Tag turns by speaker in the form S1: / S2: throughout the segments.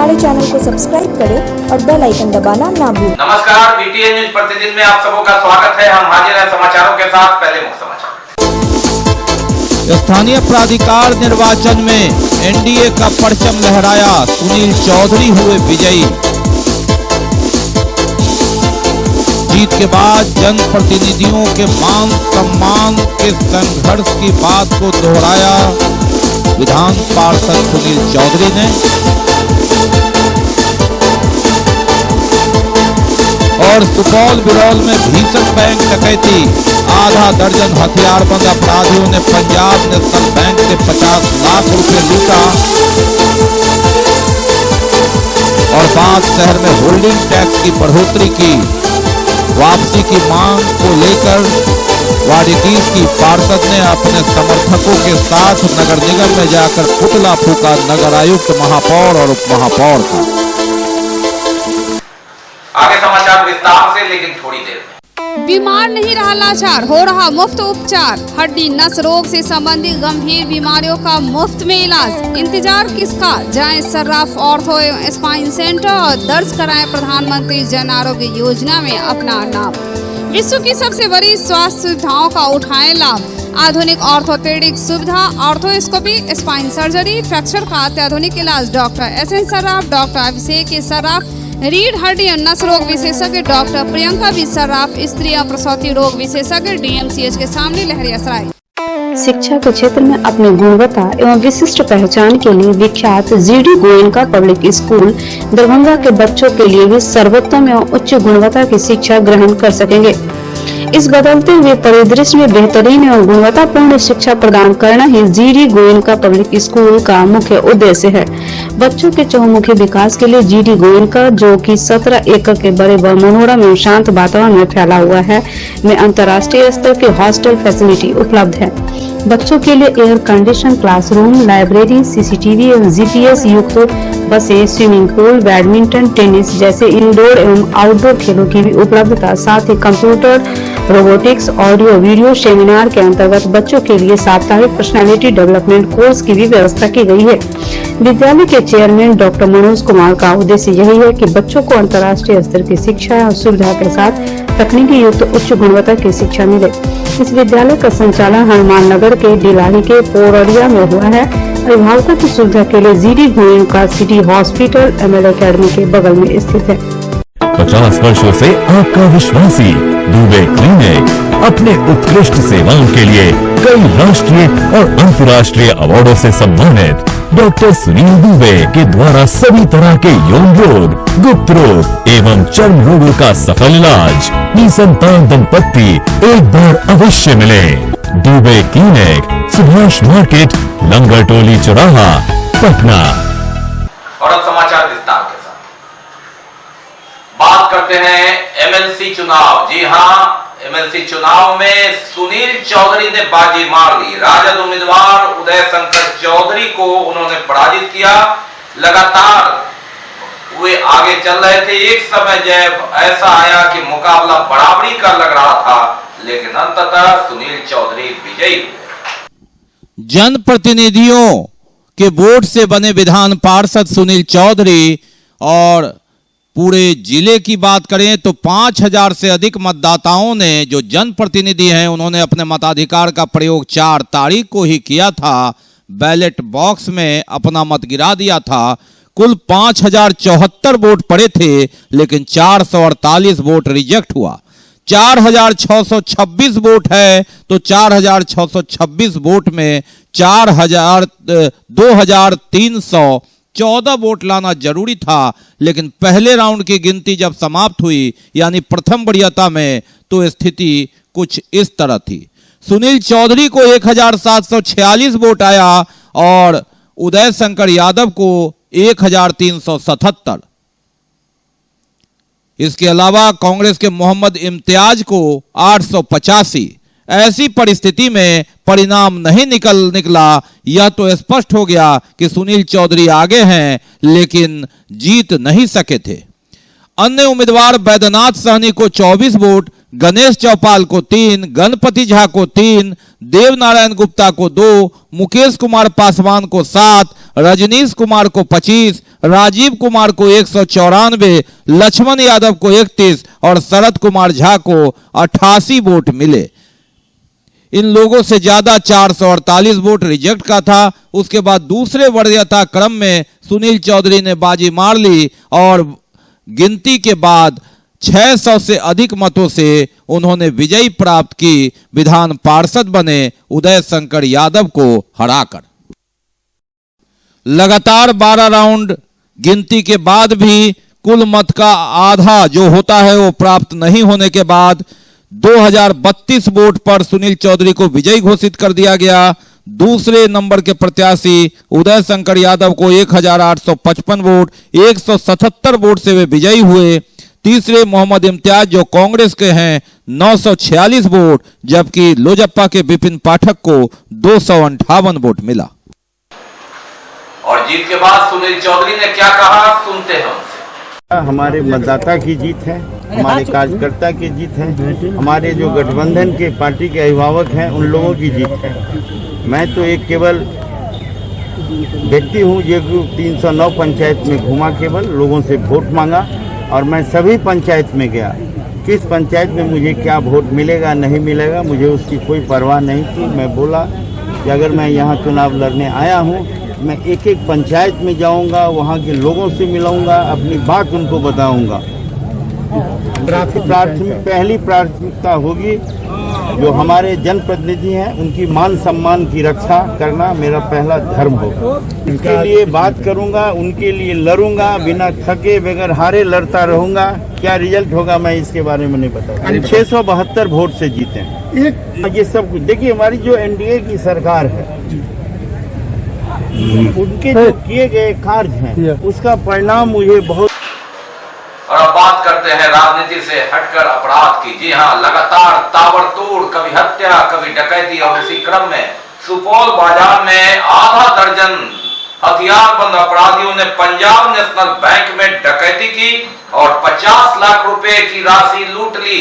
S1: हमारे चैनल को सब्सक्राइब करें और बेल आइकन दबाना ना भूलें।
S2: नमस्कार, बीटीएन न्यूज प्रतिदिन में आप सबों का स्वागत है। हम हाजिर हैं समाचारों के साथ। पहले मुख्य समाचार।
S3: स्थानीय प्राधिकार निर्वाचन में एनडीए का परचम लहराया, सुनील चौधरी हुए विजयी। जीत के बाद जनप्रतिनिधियों के मान सम्मान के संघर्ष की बात को दोहराया विधान पार्षद सुनील चौधरी ने। और सुपौल बिरौल में भीषण बैंक डकैती, आधा दर्जन हथियारबंद अपराधियों ने पंजाब नेशनल बैंक से 50 लाख रुपए लूटा। और बांध शहर में होल्डिंग टैक्स की बढ़ोतरी की वापसी की मांग को लेकर वार्ड 21 की पार्षद ने अपने समर्थकों के साथ नगर निगम में जाकर पुतला फूका नगर आयुक्त, महापौर और उप महापौर का।
S2: आगे समाचार विस्तार से, लेकिन थोड़ी देर में।
S4: बीमार नहीं रहा लाचार, हो रहा मुफ्त उपचार। हड्डी नस रोग से संबंधित गंभीर बीमारियों का मुफ्त में इलाज। इंतजार किसका, जाएं सर्राफ ऑर्थो एवं स्पाइन सेंटर और दर्ज कराएं प्रधानमंत्री जन आरोग्य योजना में अपना नाम। विश्व की सबसे बड़ी स्वास्थ्य सुविधाओं का उठाएं लाभ। आधुनिक ऑर्थोपेडिक सुविधा, ऑर्थोस्कोपी, स्पाइन सर्जरी, फ्रैक्चर का अत्याधुनिक इलाज। Doctor S N. Sarraf, doctor Abhishek Sarraf, रीढ़ हड्डी और नस रोग विशेषज्ञ डॉक्टर प्रियंका बी सर्राफ, स्त्री और प्रसूति रोग विशेषज्ञ डीएमसीएच के सामने लहरियासराय।
S5: शिक्षा के क्षेत्र में अपनी गुणवत्ता एवं विशिष्ट पहचान के लिए विख्यात GD Goenka public school Darbhanga के बच्चों के लिए भी सर्वोत्तम एवं उच्च गुणवत्ता की शिक्षा ग्रहण कर सकेंगे। इस बदलते हुए परिदृश्य में बेहतरीन एवं गुणवत्तापूर्ण शिक्षा प्रदान करना ही जीडी गोयनका पब्लिक स्कूल का मुख्य उद्देश्य है। बच्चों के चहुमुखी विकास के लिए जीडी गोयनका, जो कि 17 एकड़ के बड़े व मनोरम एवं शांत वातावरण में फैला हुआ है, में अंतर्राष्ट्रीय स्तर की हॉस्टल फैसिलिटी उपलब्ध है। बच्चों के लिए air condition classroom, library, CCTV एवं जीपीएस युक्त बसें, स्विमिंग पूल, बैडमिंटन, टेनिस जैसे इंडोर एवं आउटडोर खेलों की भी उपलब्धता, साथ ही computer, robotics, audio video seminar के अंतर्गत बच्चों के लिए साप्ताहिक पर्सनालिटी डेवलपमेंट कोर्स की भी व्यवस्था की गई है। विद्यालय के चेयरमैन डॉक्टर मनोज कुमार का उद्देश्य यही है कि बच्चों को अंतर्राष्ट्रीय स्तर की शिक्षा और सुविधा के साथ तकनीकी युक्त उच्च गुणवत्ता की शिक्षा मिले। इस विद्यालय का संचालन हनुमान नगर के डिलारी के पोरडिया में हुआ है। अभिभावकों की सुविधा के लिए GD Goenka city hospital ML academy के बगल में स्थित है।
S6: 50 वर्षों से आपका विश्वासी दुबे क्लिनिक अपने उत्कृष्ट सेवाओं के लिए कई राष्ट्रीय और अंतर्राष्ट्रीय अवार्डों से सम्मानित डॉक्टर सुनील दुबे के द्वारा सभी तरह के यौन रोग, गुप्त रोग एवं चर्म रोगों का सफल इलाज। निसंतान दंपत्ति एक बार अवश्य मिले। दुबे क्लिनिक, सुभाष मार्केट, लंगर टोली चौराहा, पटना।
S2: और अब समाचार विस्तार के साथ बात करते हैं एमएलसी चुनाव। जी हां, एमएलसी चुनाव में सुनील चौधरी ने बाजी मार ली। राजद उम्मीदवार उदय शंकर चौधरी को उन्होंने पराजित किया। लगातार वे आगे चल रहे थे। एक समय जब ऐसा आया कि मुकाबला बराबरी का लग रहा था, लेकिन अंततः सुनील चौधरी विजयी हुए।
S3: जनप्रतिनिधियों के वोट से बने विधान पार्षद सुनील चौधरी, और पूरे जिले की बात करें तो 5000 से अधिक मतदाताओं ने, जो जनप्रतिनिधि हैं, उन्होंने अपने मताधिकार का प्रयोग 4 तारीख को ही किया था। बैलेट बॉक्स में अपना मत गिरा दिया था। कुल 5074 वोट पड़े थे, लेकिन 448 वोट रिजेक्ट हुआ। 4626 वोट है तो 4626 वोट में 2314 वोट लाना जरूरी था। लेकिन पहले राउंड की गिनती जब समाप्त हुई, यानी प्रथम वरीयता में, तो स्थिति कुछ इस तरह थी। सुनील चौधरी को 1746 वोट आया और उदय शंकर यादव को 1377। इसके अलावा कांग्रेस के मोहम्मद इम्तियाज को 885। ऐसी परिस्थिति में परिणाम नहीं निकला। यह तो स्पष्ट हो गया कि सुनील चौधरी आगे हैं, लेकिन जीत नहीं सके थे। अन्य उम्मीदवार बैद्यनाथ सहनी को 24 वोट, गणेश चौपाल को 3, गणपति झा को 3, देवनारायण गुप्ता को 2, मुकेश कुमार पासवान को 7, रजनीश कुमार को 25, राजीव कुमार को 194, लक्ष्मण यादव को 31 और शरद कुमार झा को 88 वोट मिले। इन लोगों से ज्यादा 448 वोट रिजेक्ट का था। उसके बाद दूसरे वरीयता क्रम में सुनील चौधरी ने बाजी मार ली और गिनती के बाद 600 से अधिक मतों से उन्होंने विजयी प्राप्त की, विधान पार्षद बने उदय शंकर यादव को हराकर। लगातार 12 राउंड गिनती के बाद भी कुल मत का आधा जो होता है वो प्राप्त नहीं होने के बाद 2032 वोट पर सुनील चौधरी को विजयी घोषित कर दिया गया। दूसरे नंबर के प्रत्याशी उदय शंकर यादव को 1855 वोट 177 वोट से वे विजयी हुए। तीसरे मोहम्मद इम्तियाज जो कांग्रेस के हैं 946 वोट, जबकि लोजप्पा के विपिन पाठक को 258 वोट मिला।
S2: और जीत के बाद सुनील चौधरी ने क्या कहा, सुनते हैं उनसे।
S7: हमारे मतदाता की जीत है, हमारे कार्यकर्ता की जीत है, हमारे जो गठबंधन के पार्टी के अभिभावक हैं उन लोगों की जीत है। मैं तो एक केवल व्यक्ति हूँ जो 309 पंचायत में घूमा, केवल लोगों से वोट मांगा और मैं सभी पंचायत में गया। किस पंचायत में मुझे क्या वोट मिलेगा नहीं मिलेगा मुझे उसकी कोई परवाह नहीं थी। मैं बोला कि अगर मैं यहाँ चुनाव लड़ने आया हूँ, मैं एक एक पंचायत में जाऊंगा, वहाँ के लोगों से मिलाऊंगा, अपनी बात उनको बताऊंगा। पहली प्राथमिकता होगी जो हमारे जनप्रतिनिधि हैं उनकी मान सम्मान की रक्षा करना मेरा पहला धर्म होगा। इसके लिए बात करूंगा, उनके लिए लड़ूंगा, बिना थके बगैर हारे लड़ता रहूंगा। क्या रिजल्ट होगा मैं इसके बारे में नहीं पता। 672 वोट से जीते हैं। ये सब कुछ देखिए, हमारी जो एनडीए की सरकार है उनके जो किए गए कार्य हैं उसका परिणाम मुझे बहुत।
S2: और अब बात करते हैं राजनीति से हटकर अपराध की। जी हाँ, लगातार ताबड़तोड़, कभी हत्या कभी डकैती, और उसी क्रम में सुपौल बाजार में आधा दर्जन हथियारबंद अपराधियों ने पंजाब नेशनल बैंक में डकैती की और 50 लाख रुपए की राशि लूट ली।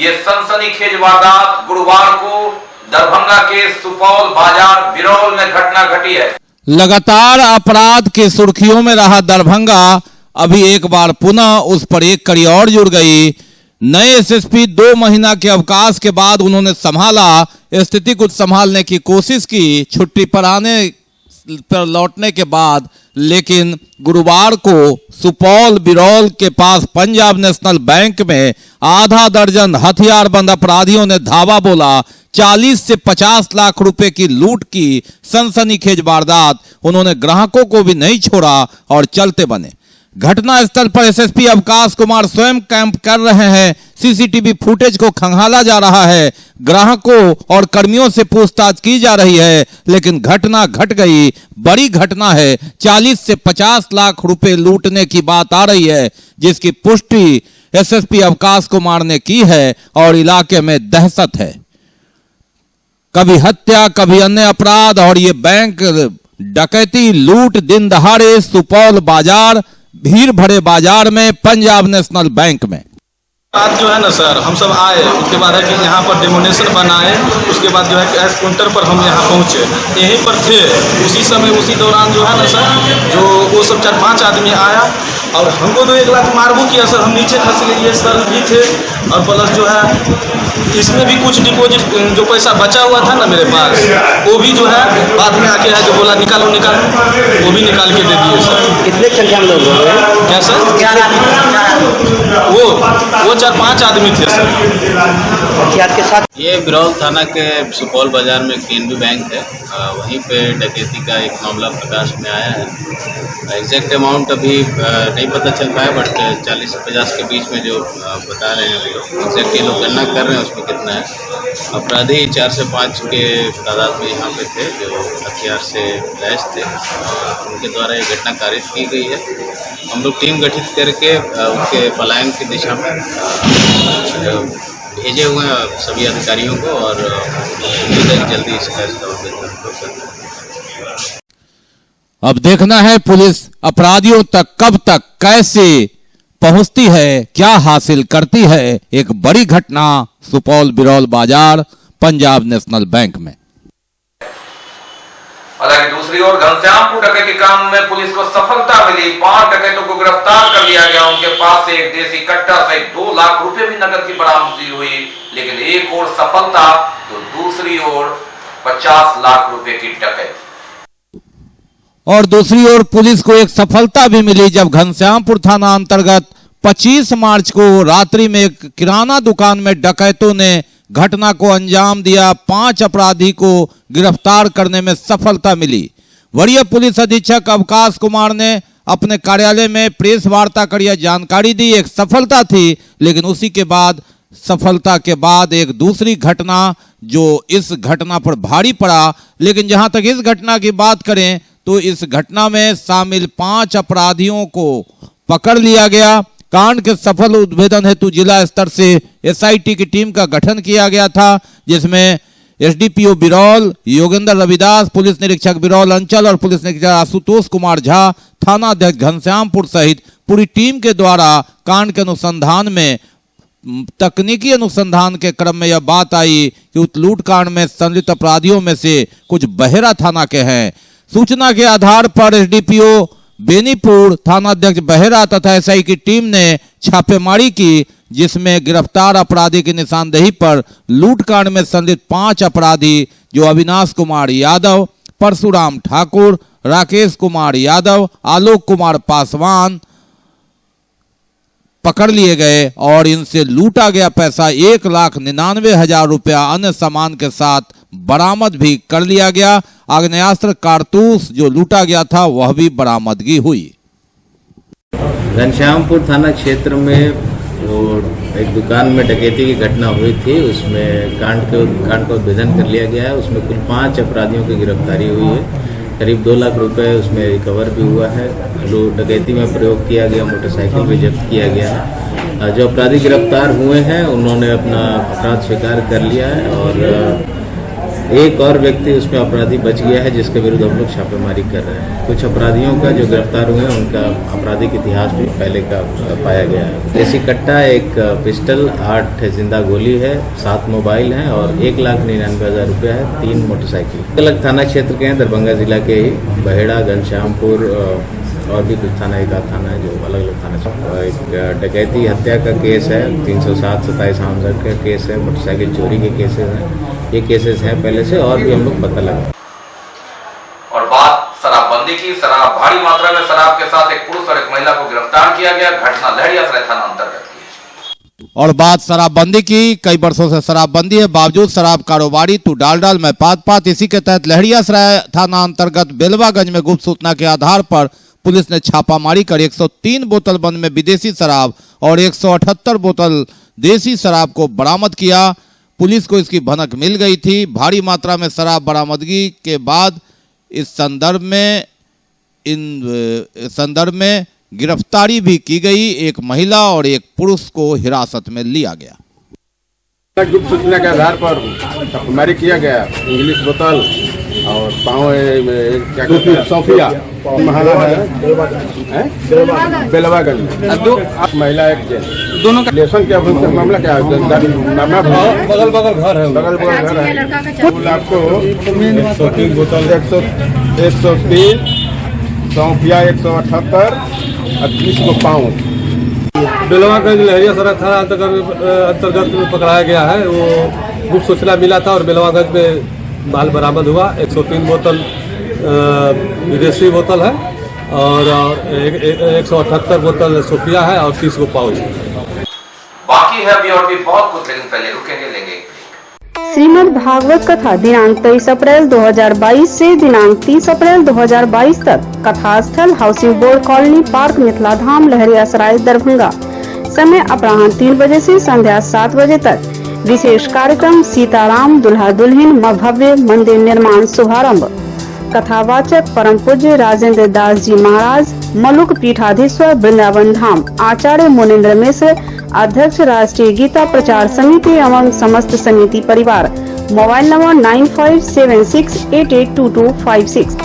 S2: ये सनसनीखेज वारदात गुरुवार को दरभंगा के सुपौल बाजार बिरौल में घटना घटी है।
S3: लगातार अपराध के सुर्खियों में रहा दरभंगा अभी एक बार पुनः उस पर एक कड़ी और जुड़ गई। नए एसएसपी 2 महीना के अवकाश के बाद उन्होंने संभाला, स्थिति को संभालने की कोशिश की छुट्टी पर लौटने के बाद, लेकिन गुरुवार को सुपौल बिरौल के पास पंजाब नेशनल बैंक में आधा दर्जन हथियारबंद अपराधियों ने धावा बोला। 40 से 50 लाख रुपए की लूट की सनसनीखेज वारदात। उन्होंने ग्राहकों को भी नहीं छोड़ा और चलते बने। घटना स्थल पर एसएसपी अवकाश कुमार स्वयं कैंप कर रहे हैं। सीसीटीवी फुटेज को खंगाला जा रहा है। ग्राहकों और कर्मियों से पूछताछ की जा रही है, लेकिन घटना घट गई। बड़ी घटना है। 40 से 50 लाख रुपए लूटने की बात आ रही है, जिसकी पुष्टि एसएसपी अवकाश कुमार ने की है और इलाके में दहशत है। कभी हत्या कभी अन्य अपराध और ये बैंक डकैती लूट दिन दहाड़े सुपौल बाजार, भीड़ भरे बाजार में पंजाब नेशनल बैंक में।
S8: आज जो है ना सर, हम सब आए, उसके बाद है कि यहाँ पर डेमोनेशन बनाए, उसके बाद जो है कैश काउंटर पर हम यहाँ पहुँचे, यहीं पर थे। उसी समय उसी दौरान जो है ना सर, जो वो सब 4-5 आदमी आया और हमको तो 1 लाख मारबो किया सर। हम नीचे खस लिए सर भी थे, और प्लस जो है इसमें भी कुछ डिपॉजिट जो पैसा बचा हुआ था ना मेरे पास, वो भी जो है बाद में आके है जो बोला निकालो निकालो, वो भी निकाल के दे दिए सर।
S9: कितने संख्या में लोग हैं?
S8: क्या सर? वो 4-5 आदमी थे सर।
S9: हथियार के साथ।
S10: ये बिरौल थाना के सुपौल बाजार में केंद्रीय बैंक है, वहीं पे डकैती का एक मामला प्रकाश में आया है। एग्जैक्ट अमाउंट अभी नहीं पता चल पाया, बट 40 से 50 के बीच में जो बता रहे हैं लोग, एग्जैक्ट ये लोग गणना कर रहे हैं उसमें कितना है। अपराधी 4 से 5 के तादाद में यहाँ पे थे जो हथियार से लैस थे, उनके द्वारा ये घटना कारित की गई है। हम लोग टीम गठित करके उनके पलायन की दिशा में भेजे हुए हैं सभी अधिकारियों को, और उम्मीद है कि जल्दी इसका
S3: अब देखना है पुलिस अपराधियों तक कब तक कैसे पहुंचती है, क्या हासिल करती है। एक बड़ी घटना सुपौल बिरौल बाजार पंजाब नेशनल बैंक में।
S2: हालांकि दूसरे दूसरी ओर घनश्यामपुर डकैती कांड में पुलिस को सफलता मिली। 5 डकैतों को गिरफ्तार कर लिया गया। उनके पास से एक देसी कट्टा सहित 2 लाख रुपए भी नकद की बरामदगी हुई। लेकिन एक ओर सफलता तो दूसरी ओर 50 लाख रुपए की डकैती।
S3: और दूसरी ओर पुलिस को एक सफलता भी मिली जब घनश्यामपुर थाना अंतर्गत 25 मार्च को रात्रि में एक किराना दुकान में डकैतों ने घटना को अंजाम दिया। 5 अपराधी को गिरफ्तार करने में सफलता मिली। वरीय पुलिस अधीक्षक अवकाश कुमार ने अपने कार्यालय में प्रेस वार्ता कर यह जानकारी दी। एक सफलता थी, लेकिन उसी के बाद सफलता के बाद एक दूसरी घटना जो इस घटना पर भारी पड़ा। लेकिन जहां तक इस घटना की बात करें तो इस घटना में शामिल 5 अपराधियों को पकड़ लिया गया। कांड के सफल उद्भेदन हेतु जिला स्तर से एसआईटी की टीम का गठन किया गया था, जिसमें एसडीपीओ बिरौल योगेंद्र रविदास, पुलिस निरीक्षक बिरौल अंचल और पुलिस निरीक्षक आशुतोष कुमार झा, थाना अध्यक्ष घनश्यामपुर सहित पूरी टीम के द्वारा कांड के अनुसंधान में तकनीकी अनुसंधान के क्रम में यह बात आई कि उस लूटकांड में संलिप्त अपराधियों में से कुछ बहेरा थाना के हैं। सूचना के आधार पर एसडीपीओ बेनीपुर, थाना अध्यक्ष बहेरा तथा एसआई की टीम ने छापेमारी की, जिसमें गिरफ्तार अपराधी की निशानदेही पर लूटकांड में संलिप्त 5 अपराधी जो अविनाश कुमार यादव, परशुराम ठाकुर, राकेश कुमार यादव, आलोक कुमार पासवान पकड़ लिए गए और इनसे लूटा गया पैसा 1,99,000 रुपया अन्य सामान के साथ बरामद भी कर लिया गया। आग्नेयास्त्र कारतूस जो लूटा गया था वह भी बरामदगी हुई।
S10: घनश्यामपुर थाना क्षेत्र में वो एक दुकान में डकैती की घटना हुई थी। उसमें कांड का उद्भेदन कर लिया गया है। उसमें कुल 5 अपराधियों की गिरफ्तारी हुई है। करीब 2 लाख रुपए उसमें रिकवर भी हुआ है। जो डकैती में प्रयोग किया गया मोटरसाइकिल भी जब्त किया गया है। जो अपराधी गिरफ्तार हुए हैं उन्होंने अपना अपराध स्वीकार कर लिया है और एक और व्यक्ति उसमें अपराधी बच गया है, जिसके विरुद्ध हम लोग छापेमारी कर रहे हैं। कुछ अपराधियों का जो गिरफ्तार हुए हैं उनका आपराधिक इतिहास भी पहले का पाया गया है। देसी कट्टा, एक पिस्टल, 8 जिंदा गोली है, 7 मोबाइल हैं और 1,99,000 रुपया है, 3 मोटरसाइकिल। अलग थाना क्षेत्र के हैं, दरभंगा जिला के ही बहेड़ा, घनश्यामपुर और भी कुछ थाना, एक आध थाना है जो अलग अलग थाना से। एक डकैती हत्या का केस है, 307 27 आमदर का केस है, मोटरसाइकिल चोरी के केसेस हैं। ये केसेस हैं पहले से और भी हम लोग पता लगा।
S2: और बात शराबबंदी की। शराब, भारी मात्रा में शराब के साथ एक पुरुष और एक महिला को गिरफ्तार किया गया। घटना लहरियासराय थाना अंतर्गत की।
S3: और बात शराबबंदी की। कई वर्षों से शराबबंदी है, बावजूद शराब कारोबारी तू डाल में पात। इसी के तहत लहरियासराय थाना अंतर्गत बेलवागंज में गुप्त सूचना के आधार पर पुलिस ने छापामारी कर 103 बोतल बंद में विदेशी शराब और 178 बोतल देसी शराब को बरामद किया। पुलिस को इसकी भनक मिल गई थी। भारी मात्रा में शराब बरामदगी के बाद इस संदर्भ में गिरफ्तारी भी की गई। एक महिला और एक पुरुष को हिरासत में लिया गया।
S11: गुप्त सूचना के आधार पर छापेमारी किया गया। इंग्लिश बोतल और पाँव क्या कहते हैं सोफिया महाना है बेलवागंज में 2 महिला, 1 जेंट्स, दोनों का रिलेशन क्या मामला क्या है? बगल घर है, बगल घर है। कुल आपको 103 बोतल, 103 सोफिया, 178 और 20 को पाँव बेलवागंज लहरियासराय थाना अंतर्गत में पकड़ाया गया है। वो गुप्त सूचना मिला था और बेलवागंज में माल बरामद हुआ। 103 बोतल विदेशी बोतल है और 178 बोतल सोफिया है और 30 को पाउच।
S2: बाकी है अभी और भी बहुत कुछ, लेकिन पहले रुकेंगे, लेंगे।
S5: श्रीमद् भागवत कथा दिनांक 23 अप्रैल 2022 से दिनांक 30 अप्रैल 2022 तक। कथा स्थल housing board colony, park Mithila Dham, Laheriasarai, Darbhanga. समय अपराह्न 3 बजे से संध्या 7 बजे तक। विशेष कार्यक्रम सीताराम दुल्हा दुल्हन भव्य मंदिर निर्माण शुभारंभ। कथावाचक परम पूज्य राजेंद्र दास जी महाराज, मलुक पीठाधीश्वर, वृंदावन धाम। आचार्य मुनीन्द्र मिश्र, अध्यक्ष राष्ट्रीय गीता प्रचार समिति एवं समस्त समिति परिवार। Mobile number 9576882256।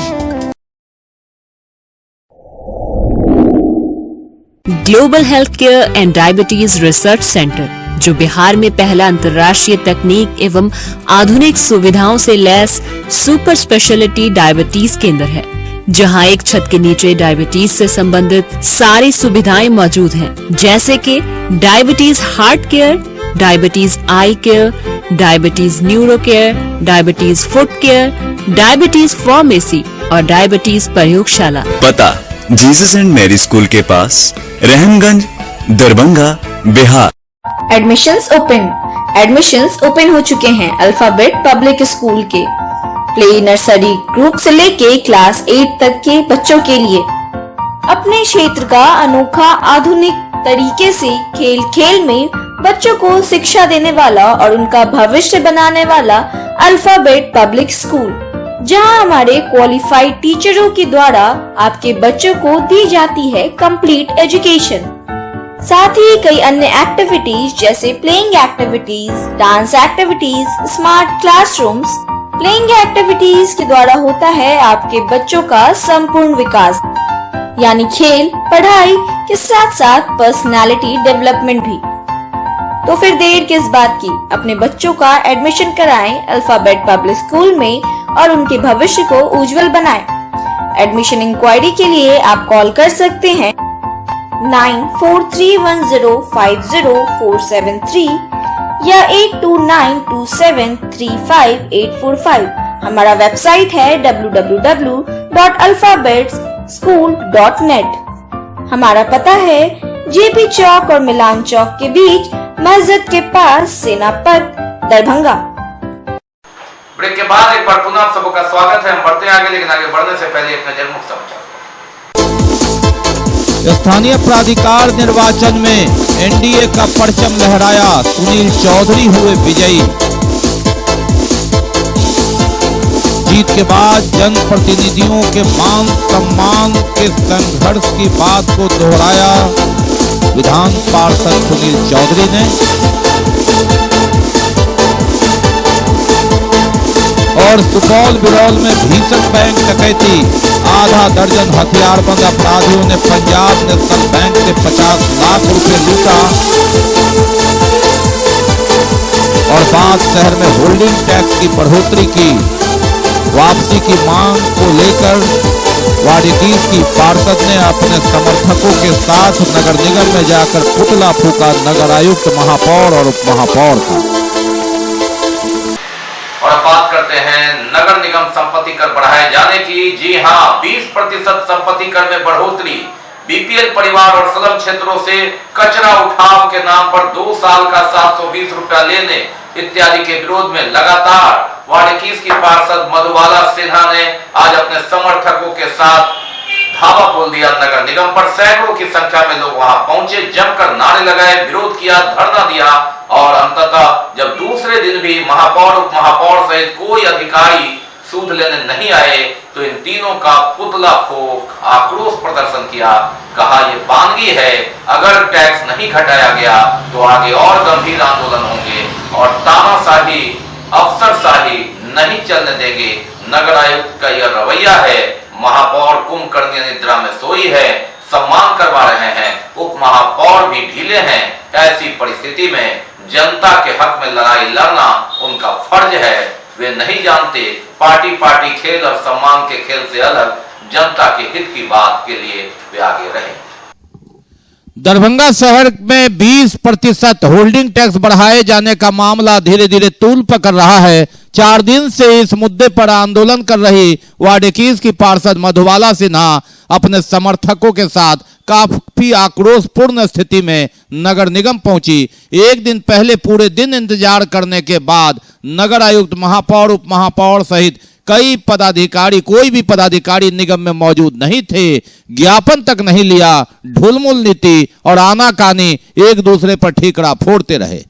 S12: Global Healthcare and Diabetes Research Center, जो बिहार में पहला अंतर्राष्ट्रीय तकनीक एवं आधुनिक सुविधाओं से लैस सुपर स्पेशलिटी डायबिटीज केंद्र है, जहां एक छत के नीचे डायबिटीज से संबंधित सारी सुविधाएं मौजूद हैं, जैसे कि diabetes heart care, diabetes eye care, diabetes neuro care, diabetes foot care, diabetes pharmacy और डायबिटीज प्रयोगशाला।
S6: पता जीसस एंड मेरी स्कूल के पास, रहमगंज, दरभंगा, बिहार।
S1: एडमिशंस ओपन हो चुके हैं अल्फाबेट पब्लिक स्कूल के प्ले नर्सरी ग्रुप से लेके क्लास 8 तक के बच्चों के लिए। अपने क्षेत्र का अनोखा आधुनिक तरीके से खेल खेल में बच्चों को शिक्षा देने वाला और उनका भविष्य बनाने वाला अल्फाबेट पब्लिक स्कूल, जहां हमारे क्वालिफाइड टीचरों के द्वारा आपके बच्चों को दी जाती है कंप्लीट एजुकेशन। साथ ही कई अन्य एक्टिविटीज जैसे playing activities, dance activities, smart classrooms. Playing activities के द्वारा होता है आपके बच्चों का संपूर्ण विकास, यानी खेल पढ़ाई के साथ साथ पर्सनालिटी डेवलपमेंट भी। तो फिर देर किस बात की, अपने बच्चों का एडमिशन कराएं अल्फाबेट पब्लिक स्कूल में और उनके भविष्य को उज्जवल बनाएं। एडमिशन इंक्वायरी के लिए आप कॉल कर सकते हैं 9431050473 या 8292735845। हमारा वेबसाइट है www.alphabetschool.net। हमारा पता है जेपी चौक और मिलान चौक के बीच, मस्जिद के पास, सेनापत, दरभंगा।
S2: ब्रेक के बाद एक बार पुनः आप सबका स्वागत है। हम बढ़ते हैं आगे, लेकिन आगे बढ़ने से पहले एक नजर मुख्य समाचार।
S3: स्थानीय प्राधिकार निर्वाचन में एनडीए का परचम लहराया, सुनील चौधरी हुए विजयी। जीत के बाद जनप्रतिनिधियों के मान सम्मान के संघर्ष की बात को दोहराया विधान पार्षद सुनील चौधरी ने। और सुपौल बिरौल में भीषण बैंक डकैती, आधा दर्जन हथियारबंद अपराधियों ने पंजाब नेशनल बैंक से 50 लाख रुपए लूटा। और बांध शहर में होल्डिंग टैक्स की बढ़ोतरी की वापसी की मांग को लेकर वार्ड 21 की पार्षद ने अपने समर्थकों के साथ नगर निगम में जाकर पुतला फूका नगर आयुक्त, महापौर और उप महापौर का।
S2: और अब बात करते हैं नगर निगम संपत्ति कर बढ़ाए जाने की। जी हां, 20% संपत्ति कर में बढ़ोतरी। बीपीएल परिवार और स्लम क्षेत्रों से कचरा उठाव के नाम पर 2 साल का 720 रुपया लेने इत्यादि के विरोध में लगातार वार्ड 21 की पार्षद मधुबाला सिन्हा ने आज अपने समर्थकों के साथ धावा बोल दिया नगर निगम पर। सैकड़ों की संख्या में लोग वहां पहुंचे, जमकर नारे लगाए, विरोध किया, धरना दिया और अंततः जब दूसरे दिन भी महापौर उप महापौर सहित कोई अधिकारी सूद लेने नहीं आए तो इन तीनों का पुतला फूंक आक्रोश प्रदर्शन किया। कहा ये बानगी है, अगर टैक्स नहीं घटाया गया तो आगे और गंभीर आंदोलन होंगे और तानाशाही अफसरशाही नहीं चलने देंगे। नगर आयुक्त का यह रवैया है, महापौर कुंभकर्णी निद्रा में सोई है, सम्मान करवा रहे हैं, उप महापौर भी ढीले हैं। ऐसी परिस्थिति में जनता के हक में लड़ाई लड़ना उनका फर्ज है। वे नहीं जानते पार्टी खेल और सम्मान के खेल से अलग जनता के हित की बात के लिए वे आगे रहे।
S3: दरभंगा शहर में 20% होल्डिंग टैक्स बढ़ाए जाने का मामला धीरे धीरे तूल पकड़ रहा है। 4 दिन से इस मुद्दे पर आंदोलन कर रही वार्ड 21 की पार्षद मधुबाला सिन्हा अपने समर्थकों के साथ काफी आक्रोशपूर्ण स्थिति में नगर निगम पहुंची। एक दिन पहले पूरे दिन इंतजार करने के बाद नगर आयुक्त, महापौर, उप महापौर सहित कोई भी पदाधिकारी निगम में मौजूद नहीं थे। ज्ञापन तक नहीं लिया, ढुलमुल नीति और आनाकानी एक दूसरे पर ठीकरा फोड़ते रहे।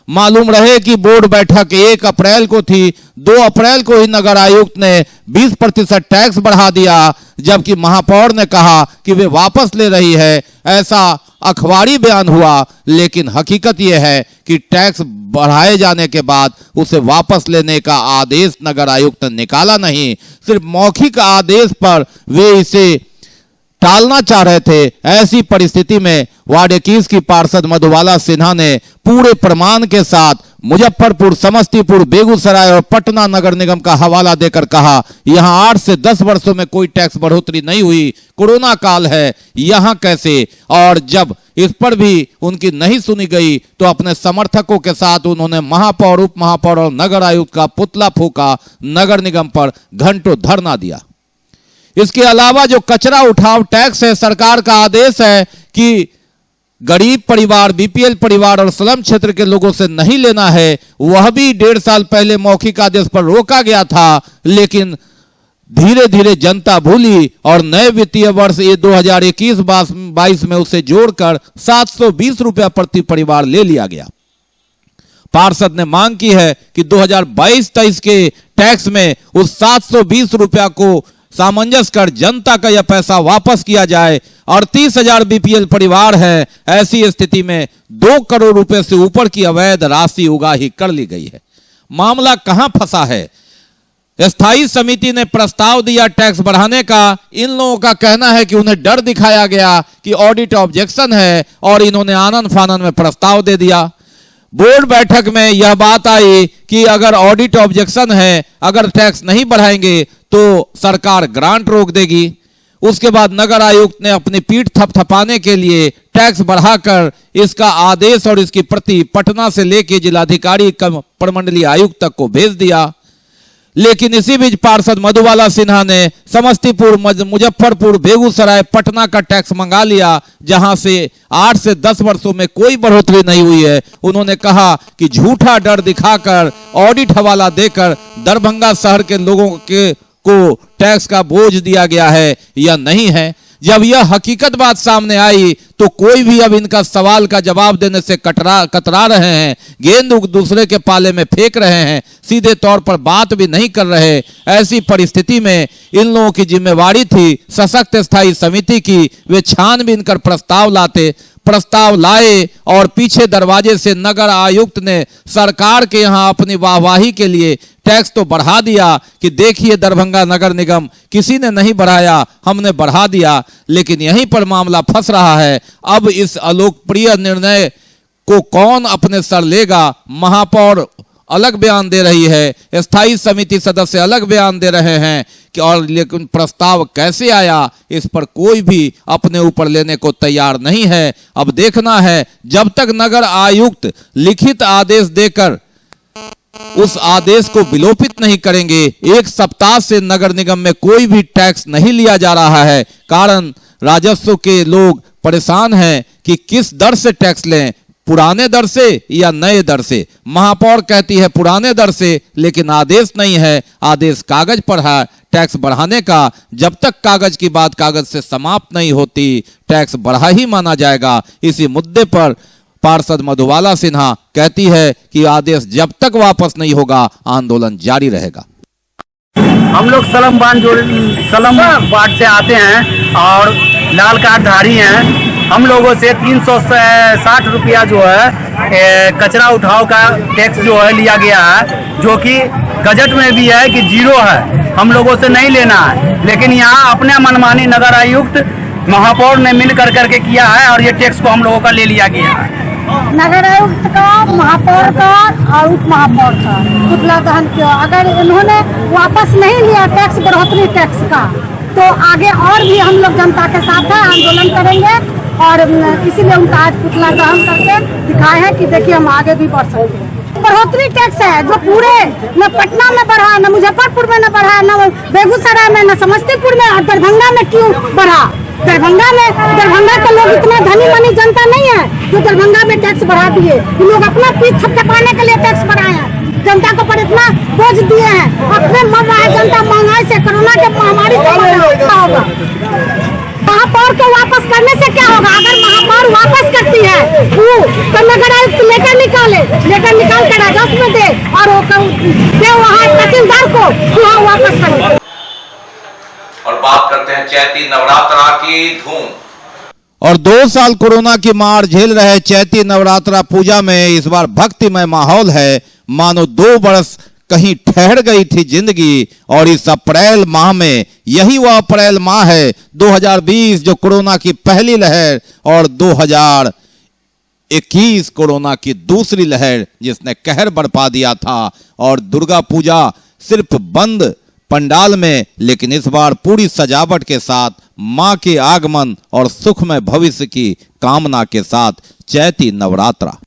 S3: मालूम रहे कि बोर्ड बैठक 1 अप्रैल को थी, 2 अप्रैल को ही नगर आयुक्त ने 20% टैक्स बढ़ा दिया, जबकि महापौर ने कहा कि वे वापस ले रही है। ऐसा अखबारी बयान हुआ, लेकिन हकीकत यह है कि टैक्स बढ़ाए जाने के बाद उसे वापस लेने का आदेश नगर आयुक्त ने निकाला नहीं। सिर्फ मौखिक आदेश पर वे इसे टालना चाह रहे थे। ऐसी परिस्थिति में वार्ड 21 की पार्षद मधुबाला सिन्हा ने पूरे प्रमाण के साथ मुजफ्फरपुर, समस्तीपुर, बेगूसराय और पटना नगर निगम का हवाला देकर कहा, यहां 8 से 10 वर्षों में कोई टैक्स बढ़ोतरी नहीं हुई, कोरोना काल है, यहां कैसे। और जब इस पर भी उनकी नहीं सुनी गई तो अपने समर्थकों के साथ उन्होंने महापौर, उप महापौर और नगर आयुक्त का पुतला फूका, नगर निगम पर घंटों धरना दिया। इसके अलावा जो कचरा उठाव टैक्स है, सरकार का आदेश है कि गरीब परिवार, बीपीएल परिवार और स्लम क्षेत्र के लोगों से नहीं लेना है, वह भी 1.5 साल पहले मौखिक आदेश पर रोका गया था। लेकिन धीरे धीरे जनता भूली और नए वित्तीय वर्ष ये 2021-22 में उसे जोड़कर 720 रुपया प्रति परिवार ले लिया गया। पार्षद ने मांग की है कि 2022-23 के टैक्स में उस 720 रुपया को सामंजस्य कर जनता का यह पैसा वापस किया जाए। 38,000 बीपीएल परिवार है, ऐसी स्थिति में 2 करोड़ रुपए से ऊपर की अवैध राशि उगाही कर ली गई है। मामला कहां फंसा है? स्थायी समिति ने प्रस्ताव दिया टैक्स बढ़ाने का। इन लोगों का कहना है कि उन्हें डर दिखाया गया कि ऑडिट ऑब्जेक्शन है और इन्होंने आनन फानन में प्रस्ताव दे दिया। बोर्ड बैठक में यह बात आई कि अगर ऑडिट ऑब्जेक्शन है, अगर टैक्स नहीं बढ़ाएंगे तो सरकार ग्रांट रोक देगी। उसके बाद नगर आयुक्त ने अपनी पीठ थपथपाने के लिए टैक्स बढ़ाकर इसका आदेश और इसकी प्रति पटना से लेकर जिलाधिकारी प्रमंडलीय आयुक्त तक को भेज दिया। लेकिन इसी बीच पार्षद मधुबाला सिन्हा ने समस्तीपुर, मुजफ्फरपुर, बेगूसराय, पटना का टैक्स मंगा लिया, जहां से 8 से 10 वर्षों में कोई बढ़ोतरी नहीं हुई है। उन्होंने कहा कि झूठा डर दिखाकर, ऑडिट हवाला देकर दरभंगा शहर के लोगों को टैक्स का बोझ दिया गया है या नहीं है। जब यह हकीकत बात सामने आई तो कोई भी अब इनका सवाल का जवाब देने से कतरा रहे हैं, गेंद दूसरे के पाले में फेंक रहे हैं, सीधे तौर पर बात भी नहीं कर रहे। ऐसी परिस्थिति में इन लोगों की जिम्मेवारी थी सशक्त स्थायी समिति की, वे छानबीन कर प्रस्ताव लाए और पीछे दरवाजे से नगर आयुक्त ने सरकार के यहां अपनी वाहवाही के लिए टैक्स तो बढ़ा दिया कि देखिए दरभंगा नगर निगम किसी ने नहीं बढ़ाया, हमने बढ़ा दिया। लेकिन यहीं पर मामला फंस रहा है। अब इस अलोकप्रिय निर्णय को कौन अपने सर लेगा? महापौर अलग बयान दे रही है, स्थायी समिति सदस्य अलग बयान दे रहे हैं कि और लेकिन प्रस्ताव कैसे आया इस पर कोई भी अपने ऊपर लेने को तैयार नहीं है। अब देखना है, जब तक नगर आयुक्त लिखित आदेश देकर उस आदेश को विलोपित नहीं करेंगे, 1 सप्ताह से नगर निगम में कोई भी टैक्स नहीं लिया जा रहा है। कारण राजस्व के लोग परेशान हैं कि किस दर से टैक्स लें, पुराने दर से या नए दर से। महापौर कहती है पुराने दर से, लेकिन आदेश नहीं है, आदेश कागज पर है टैक्स बढ़ाने का। जब तक कागज की बात कागज से समाप्त नहीं होती, टैक्स बढ़ा ही माना जाएगा। इसी मुद्दे पर पार्षद मधुबाला सिन्हा कहती है कि आदेश जब तक वापस नहीं होगा, आंदोलन जारी रहेगा।
S9: हम लोग सलम वार्ड से आते हैं और लाल कार्ड धारी हैं। हम लोगों से 360 रुपया जो है कचरा उठाव का टैक्स जो है लिया गया है, जो कि गजट में भी है कि 0 है, हम लोगों से नहीं लेना है। लेकिन यहाँ अपने मनमानी नगर आयुक्त महापौर ने मिल करके किया है और ये टैक्स को हम लोगों का ले लिया गया है।
S13: नगर आयुक्त का, महापौर का और उप महापौर का पुतला दहन किया। अगर इन्होंने वापस नहीं लिया टैक्स, बढ़ोतरी टैक्स का, तो आगे और भी हम लोग जनता के साथ है, आंदोलन करेंगे। और इसीलिए उनका आज पुतला दहन करके दिखाए हैं कि देखिए हम आगे भी बढ़ सकते हैं। बढ़ोतरी टैक्स है जो पूरे न पटना में बढ़ा, न मुजफ्फरपुर में न बढ़ा, न बेगूसराय में, न समस्तीपुर में, और दरभंगा में क्यों बढ़ा? दरभंगा के लोग इतना धनी मनी जनता नहीं है जो दरभंगा में टैक्स बढ़ा दिए। लोग अपना पीठ थपथपाने के लिए टैक्स बढ़ाए हैं, जनता को पर इतना बोझ दिए हैं। अपने मर रहा है जनता महंगाई से, कोरोना के महामारी से। क्या होगा महापौर को वापस करने से? क्या होगा अगर महापौर वापस करती है तो नगर आयुक्त लेकर निकाल कर राजस्व में दे और वहाँ तहसीलदार को वहाँ वापस करे।
S2: और बात करते हैं चैती नवरात्रा की धूम।
S3: और 2 साल कोरोना की मार झेल रहे चैती नवरात्रा पूजा में इस बार भक्तिमय माहौल है, मानो 2 बरस कहीं ठहर गई थी जिंदगी। और इस अप्रैल माह में, यही वह अप्रैल माह है 2020 जो कोरोना की पहली लहर और 2021 कोरोना की दूसरी लहर जिसने कहर बरपा दिया था। और दुर्गा पूजा सिर्फ बंद पंडाल में, लेकिन इस बार पूरी सजावट के साथ मां के आगमन और सुखमय भविष्य की कामना के साथ चैती नवरात्रा।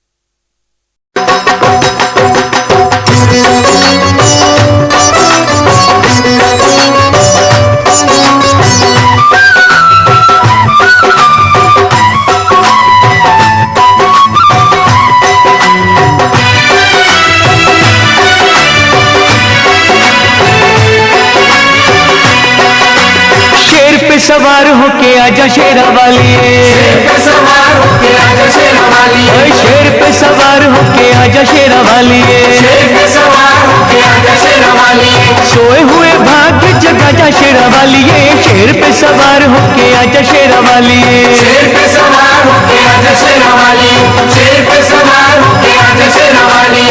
S14: सवार होके आजा शेरा वाली, शेर पे सवार होके आजा शेरा वाली, शेर पे सवार होके आजा शेरा वाली, शेर पे सवार होके आजा शेरा वाली, सोए हुए भाग्य जगा जा शेरा वाली, शेर पे सवार होके आजा शेरा वाली, शेर पे सवार होके आजा शेरा वाली, शेर पे सवार होके आजा शेरा वाली,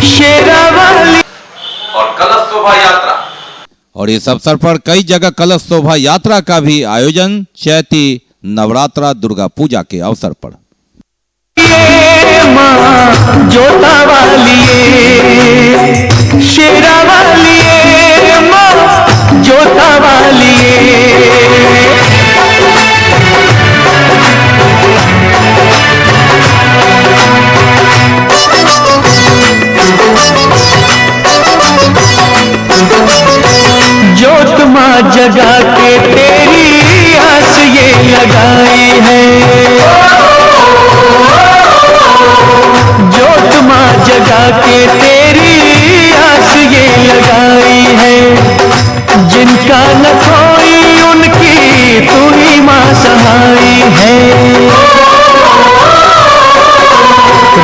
S14: शेरा वाली।
S2: और कलश शोभा यात्रा,
S3: और इस अवसर पर कई जगह कलश शोभा यात्रा का भी आयोजन चैती नवरात्रा दुर्गा पूजा के अवसर पर।
S14: जोता वाली शेरा वाली माँ जोता वाली, जोत माँ जगा के तेरी आस ये लगाई है, जोत माँ जगा के तेरी आस ये लगाई है, जिनका न कोई उनकी तू ही माँ सहाई है,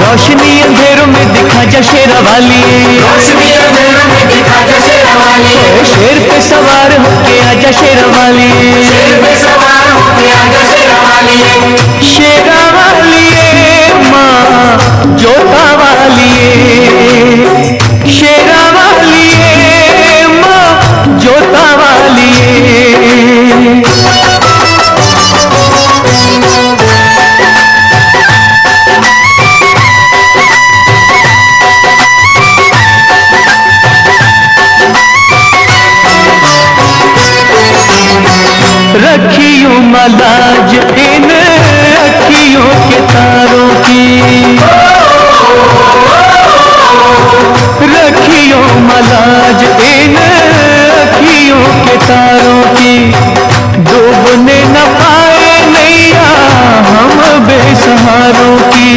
S14: रोशनी अंधेरों में दिखा जा शेरा वाली, रोशनी अंधेरों में दिखा जा शेरा वाली, शेर पे सवार होके आजा शेरा वाली, शेर पे सवार होके आजा शेरा वाली, शेरा वाली माँ जोता वाली, शेरा वाली माँ जोता वाली। रखियों मलाज इन अखियों के तारों की, रखियों मलाज इन अखियों के तारों की, डूबने न पाए नैया हम बेसहारों की,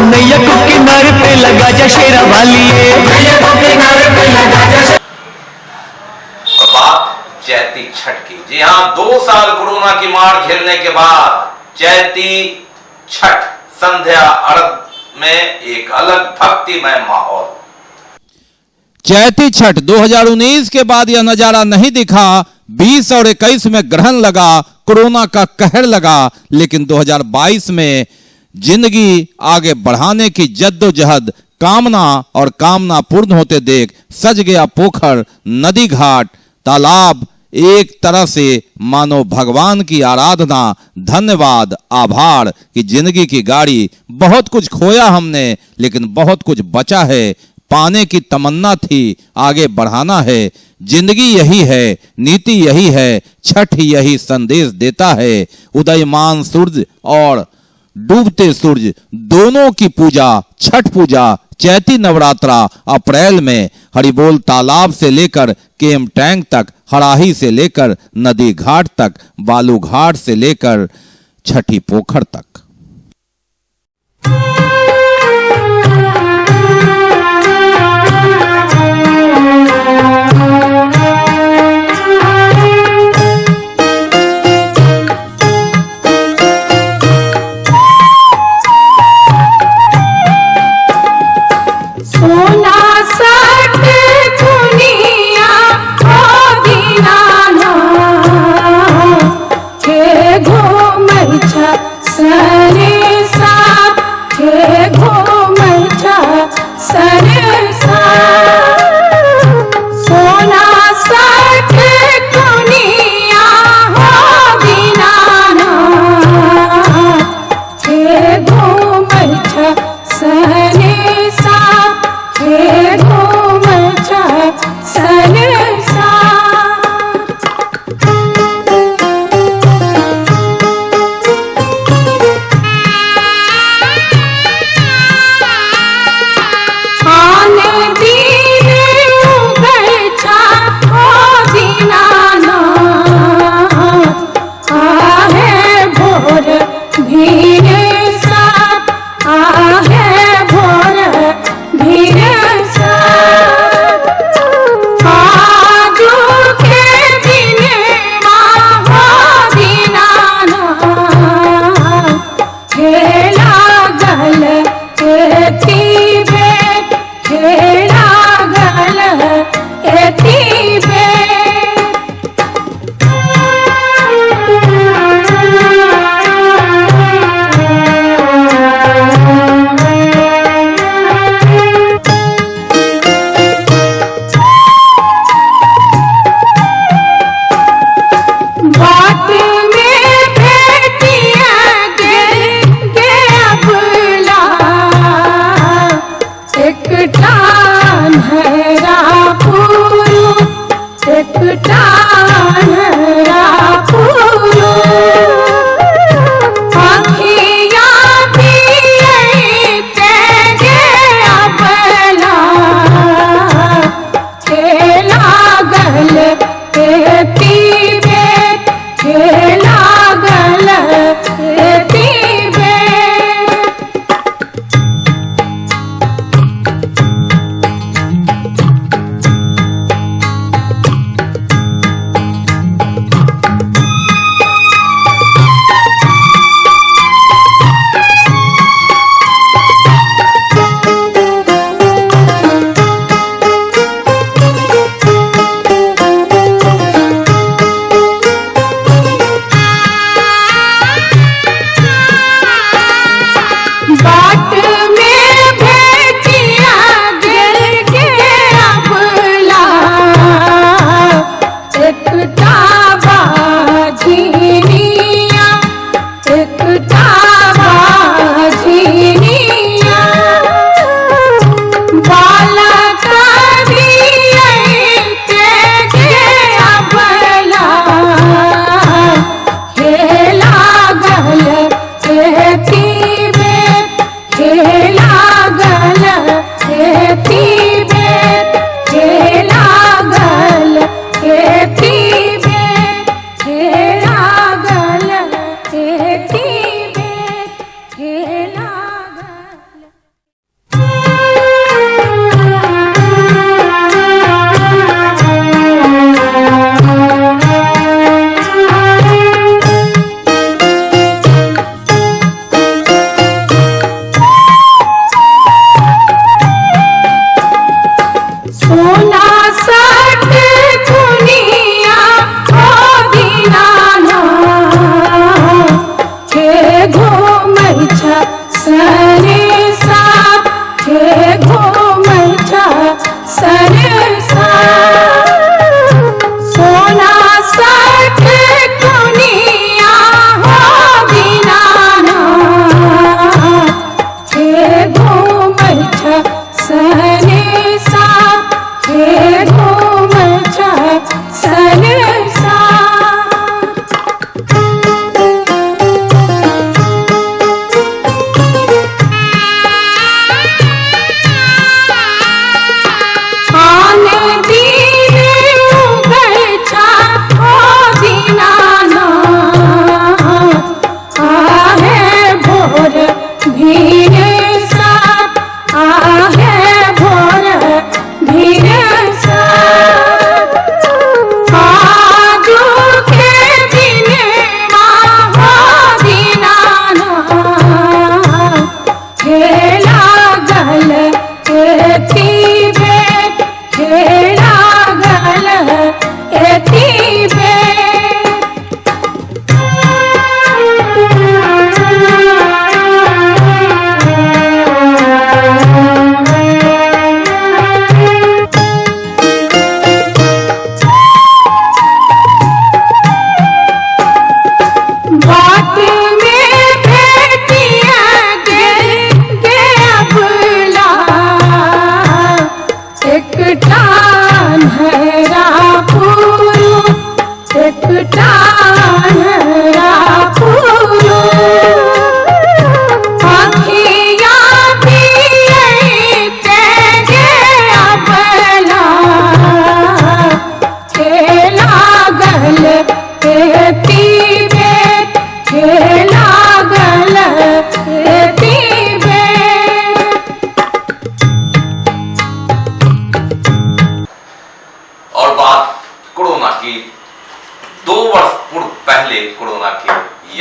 S14: नैया को किनारे पे लगा जा शेरा वाली, नैया को किनारे पे लगा जा।
S2: बात चैती छठ की। जी हाँ, 2 साल कोरोना की मार झेलने के बाद चैती छठ संध्या अर्घ में एक अलग भक्तिमय माहौल।
S3: चैती छठ 2019 के बाद यह नजारा नहीं दिखा। 20 और 21 में ग्रहण लगा, कोरोना का कहर लगा, लेकिन 2022 में जिंदगी आगे बढ़ाने की जद्दोजहद, कामना और कामना पूर्ण होते देख सज गया पोखर, नदी घाट, तालाब, एक तरह से मानो भगवान की आराधना, धन्यवाद, आभार कि जिंदगी की गाड़ी, बहुत कुछ खोया हमने लेकिन बहुत कुछ बचा है, पाने की तमन्ना थी, आगे बढ़ाना है, जिंदगी यही है, नीति यही है, छठ यही संदेश देता है। उदयमान सूरज और डूबते सूरज दोनों की पूजा, छठ पूजा, चैती नवरात्रा अप्रैल में हरिबोल तालाब से लेकर केम टैंक तक, हराही से लेकर नदी घाट तक, बालू घाट से लेकर छठी पोखर तक।
S13: सरे साथ घूम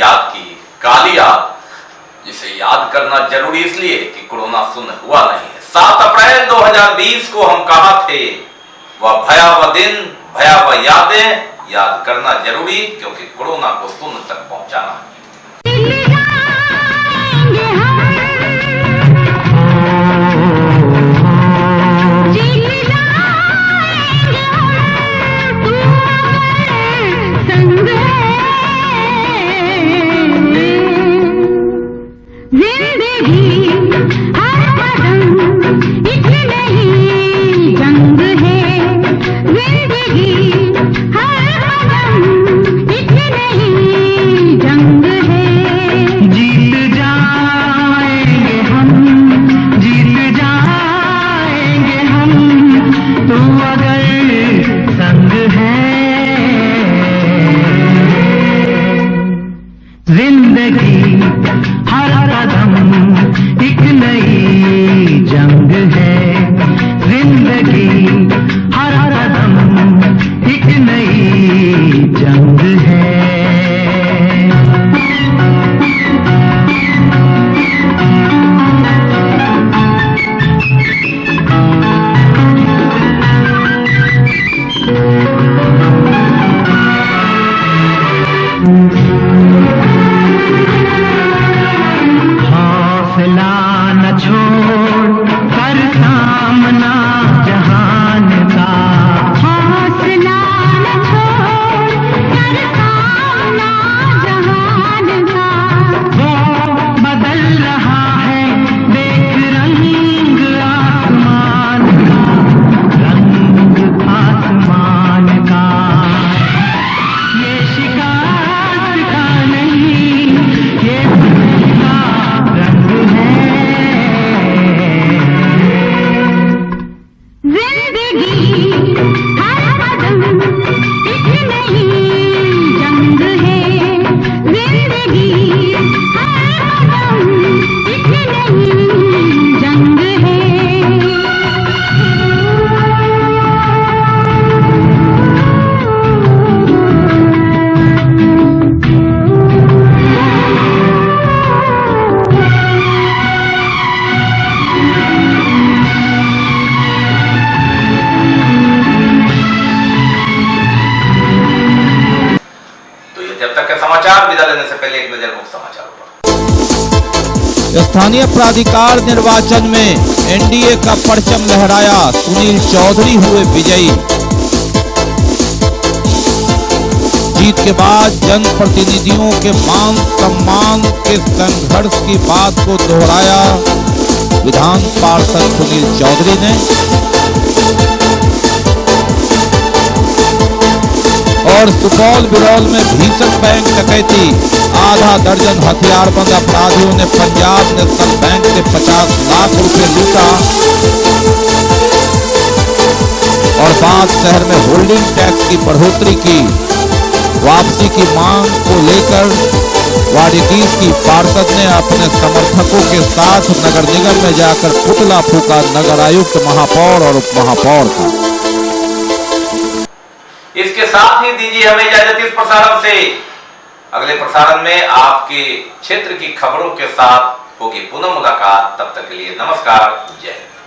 S2: याद की, काली याद, जिसे याद करना जरूरी इसलिए कि कोरोना शून्य हुआ नहीं है। 7 अप्रैल 2020 को हम कहां थे, वह भयावह दिन, भयावह यादें याद करना जरूरी, क्योंकि कोरोना को शून्य तक पहुंचाना है। समाचार विदा लेने से पहले एक नजर मुख्य समाचारों पर।
S3: स्थानीय प्राधिकार निर्वाचन में एनडीए का परचम लहराया, सुनील चौधरी हुए विजयी। जीत के बाद जनप्रतिनिधियों के मान सम्मान के संघर्ष की बात को दोहराया विधान पार्षद सुनील चौधरी ने। और सुपौल बिरौल में भीषण बैंक डकैती, आधा दर्जन हथियारबंद अपराधियों ने पंजाब नेशनल बैंक से 50 लाख रुपए लूटा। और बांध शहर में होल्डिंग टैक्स की बढ़ोतरी की वापसी की मांग को लेकर वार्ड 21 की पार्षद ने अपने समर्थकों के साथ नगर निगम में जाकर पुतला फूका नगर आयुक्त, महापौर और उप महापौर का।
S2: इसके साथ ही दीजिए हमें इजाजत इस प्रसारण से। अगले प्रसारण में आपके क्षेत्र की खबरों के साथ होगी पुनः मुलाकात। तब तक के लिए नमस्कार, जय हिंद।